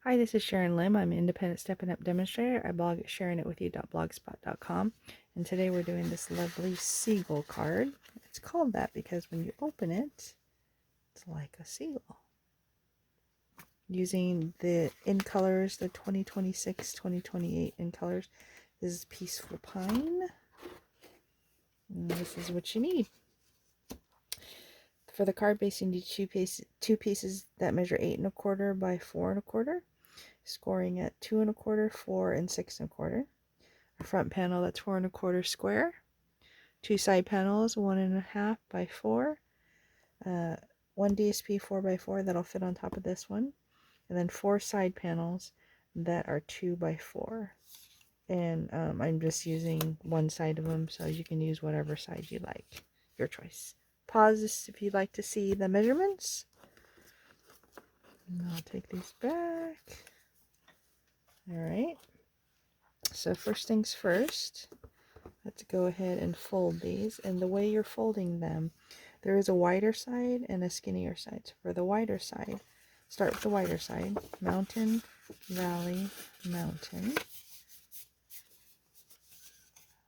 Hi, this is Sharon Lim. I'm an independent Steppin' Up demonstrator. I blog at sharingitwithyou.blogspot.com. And today we're doing this lovely seagull card. It's called that because when you open it, it's like a seagull. Using the in colors, the 2026, 2028 in colors. This is Peaceful Pine. And this is what you need. For the card base, you need two pieces that measure 8 1/4 by 4 1/4. Scoring at 2 1/4, 4, and 6 1/4. A front panel that's 4 1/4 square. Two side panels, 1 1/2 by 4. One DSP 4 by 4 that'll fit on top of this one. And then 4 side panels that are 2 by 4. And I'm just using one side of them, so you can use whatever side you like. Your choice. Pause this if you'd like to see the measurements. And I'll take these back. Alright, so first things first, let's go ahead and fold these. And the way you're folding them, there is a wider side and a skinnier side. So for the wider side, start with the wider side. Mountain, valley, mountain.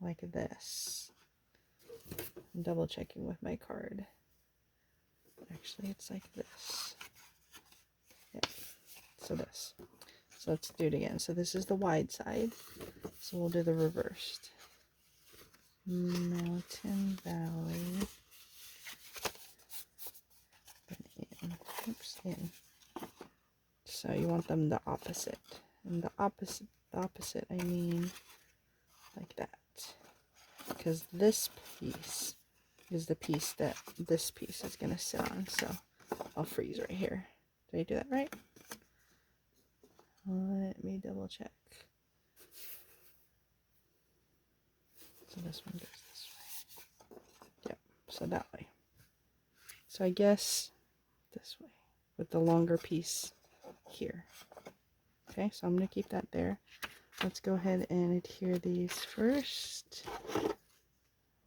Like this. I'm double checking with my card. Actually, it's like this. Yeah, so this. So let's do it again. So this is the wide side. So we'll do the reversed. Mountain, valley, in. Oops, in. So you want them the opposite. And the opposite, I mean like that. Because this piece is the piece that this piece is going to sit on. So I'll freeze right here. Did I do that right? Let me double check. So this one goes this way. Yep, so that way. So I guess this way with the longer piece here. Okay, so I'm going to keep that there. Let's go ahead and adhere these first.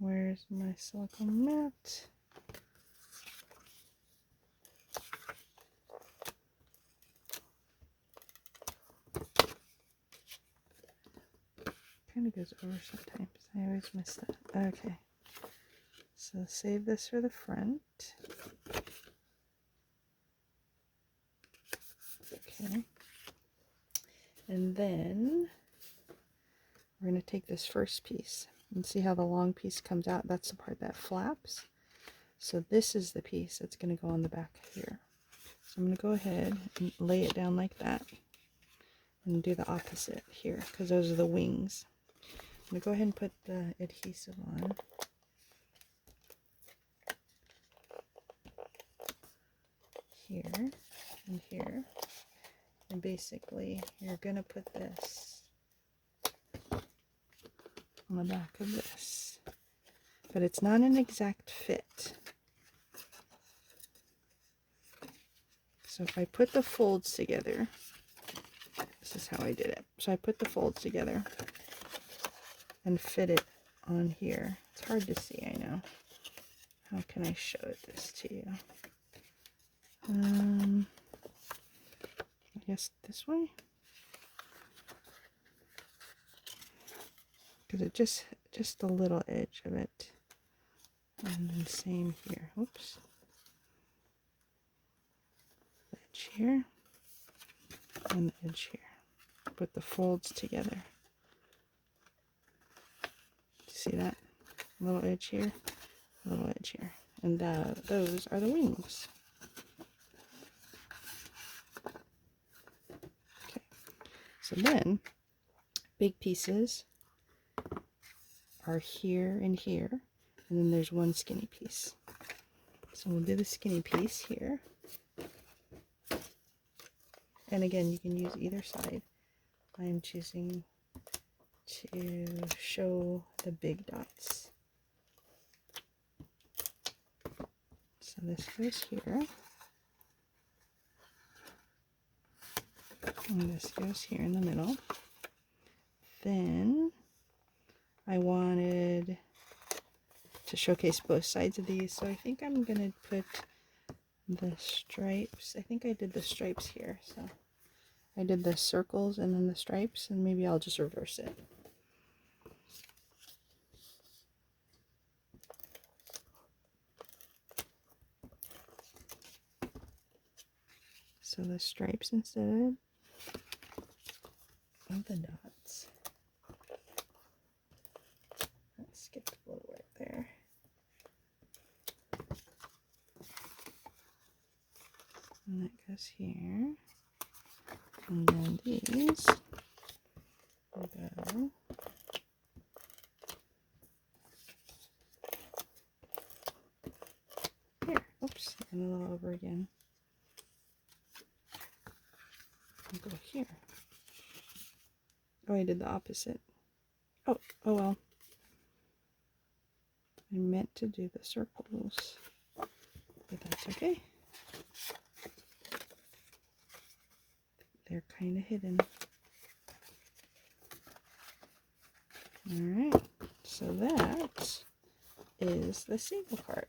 Where's my silicone mat? Kind of goes over sometimes. I always miss that. Okay. So save this for the front. Okay. And then we're going to take this first piece and see how the long piece comes out. That's the part that flaps. So this is the piece that's going to go on the back here. So I'm going to go ahead and lay it down like that and do the opposite here because those are the wings. I'm going to go ahead and put the adhesive on. Here and here. And basically, you're going to put this on the back of this. But it's not an exact fit. So if I put the folds together, this is how I did it. So I put the folds together and fit it on here. It's hard to see, I know. How can I show this to you? I guess this way? Because it just a little edge of it. And then same here. Oops. Edge here. And the edge here. Put the folds together. See that? Little edge here, little edge here. And those are the wings. Okay. So then, big pieces are here and here. And then there's one skinny piece. So we'll do the skinny piece here. And again, you can use either side. I'm choosing to show the big dots. So this goes here. And this goes here in the middle. Then I wanted to showcase both sides of these. So I think I'm going to put the stripes. I think I did the stripes here. So I did the circles and then the stripes, and maybe I'll just reverse it. So the stripes instead of the dots. I skipped a little right there. And that goes here. And then these will go here. Oops, and a little over again. I'll go here. Oh, I did the opposite. Oh well. I meant to do the circles, but that's okay. They're kind of hidden. Alright, so that is the Seagull card.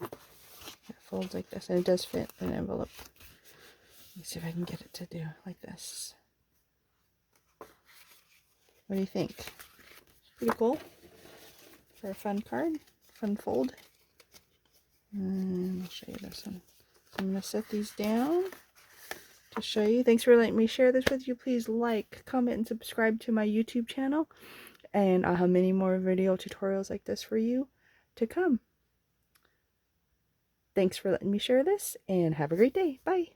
It folds like this, and it does fit an envelope. Let me see if I can get it to do like this. What do you think? Pretty cool for a fun card, fun fold. And I'll show you this one. So I'm going to set these down to show you. Thanks for letting me share this with you. Please like, comment, and subscribe to my YouTube channel. And I'll have many more video tutorials like this for you to come. Thanks for letting me share this, and have a great day. Bye.